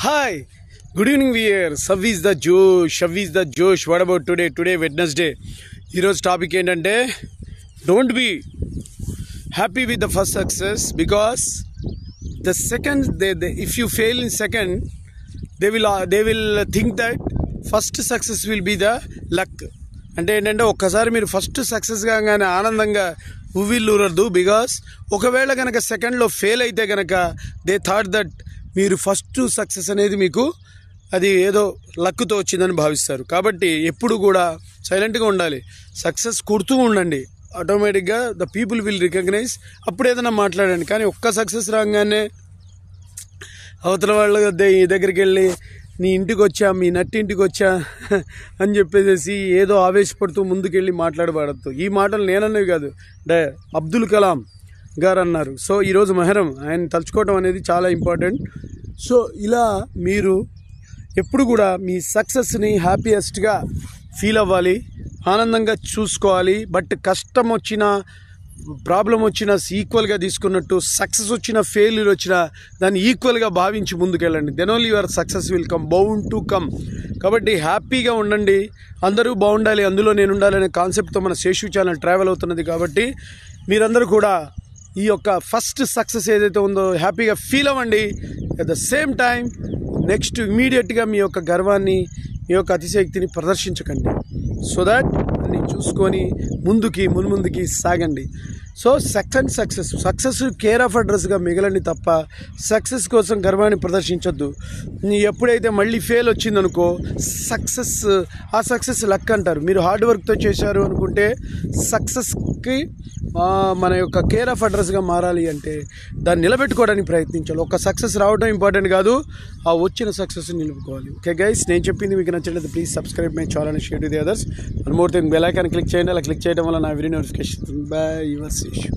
Hi, good evening viewers. Shav is the Josh. What about today? Today Wednesday. Hero's topic ఏంటంటే don't be happy with the first success because the second if you fail in second they will think that first success will be the luck. అంటే ఏంటంటే ఒక్కసారి మీరు first success కాగానే ఆనందంగా ఉవ్విల్లూరద్దు. Because ఒకవేళ కనుక సెకండ్లో ఫెయిల్ అయితే కనుక దే థాట్ దట్ మీరు ఫస్ట్ సక్సెస్ అనేది మీకు అది ఏదో లక్తో వచ్చిందని భావిస్తారు. కాబట్టి ఎప్పుడు కూడా సైలెంట్గా ఉండాలి, సక్సెస్ కొడుతూ ఉండండి. ఆటోమేటిక్గా ద పీపుల్ విల్ రికగ్నైజ్. అప్పుడు ఏదైనా మాట్లాడండి. కానీ ఒక్క సక్సెస్ రాగానే అవతల వాళ్ళ దగ్గరికి వెళ్ళి నీ ఇంటికి వచ్చా, మీ నట్టింటికి వచ్చా అని చెప్పేసి ఏదో ఆవేశపడుతూ ముందుకెళ్ళి మాట్లాడబడద్దు. ఈ మాటలు నేనన్నవి కాదు, అబ్దుల్ కలాం గారు అన్నారు. సో ఈరోజు మొహరం, ఆయన తలుచుకోవడం అనేది చాలా ఇంపార్టెంట్. సో ఇలా మీరు ఎప్పుడు కూడా మీ సక్సెస్ని హ్యాపీయెస్ట్గా ఫీల్ అవ్వాలి, ఆనందంగా చూసుకోవాలి. బట్ కష్టం వచ్చినా ప్రాబ్లం వచ్చినా ఈక్వల్గా తీసుకున్నట్టు, సక్సెస్ వచ్చినా ఫెయిల్యూర్ వచ్చినా దాన్ని ఈక్వల్గా భావించి ముందుకెళ్ళండి. Then only your success will come, bound to come. కాబట్టి హ్యాపీగా ఉండండి, అందరూ బాగుండాలి, అందులో నేను ఉండాలి అనే కాన్సెప్ట్తో మన శేషు ఛానల్ ట్రావెల్ అవుతున్నది. కాబట్టి మీరందరూ కూడా ఈ యొక్క ఫస్ట్ సక్సెస్ ఏదైతే ఉందో హ్యాపీగా ఫీల్ అవ్వండి. At the same time next ఇమీడియట్గా మీ యొక్క గర్వాన్ని, మీ యొక్క అతిశక్తిని ప్రదర్శించకండి. సో దాట్ అన్ని చూసుకొని ముందుకి సాగండి. So second success care of అడ్రస్గా మిగలండి తప్ప సక్సెస్ కోసం గర్వాన్ని ప్రదర్శించొద్దు. ఎప్పుడైతే మళ్ళీ ఫెయిల్ వచ్చిందనుకో ఆ సక్సెస్ లక్ అంటారు. మీరు హార్డ్ వర్క్తో చేశారు అనుకుంటే సక్సెస్కి మన యొక్క కేర్ ఆఫ్ అడ్రస్గా మారాలి అంటే దాన్ని నిలబెట్టుకోవడానికి ప్రయత్నించాలి. ఒక సక్సెస్ రావడం ఇంపార్టెంట్ కాదు, ఆ వచ్చిన సక్సెస్ని నిలుపుకోవాలి. ఓకే గైస్, నేను చెప్పింది మీకు నచ్చినట్లయితే please subscribe my channel and share to the others. One more thing, bell icon click చేయండి. అలా క్లిక్ చేయడం వల్ల నా video notification. By your Seshu.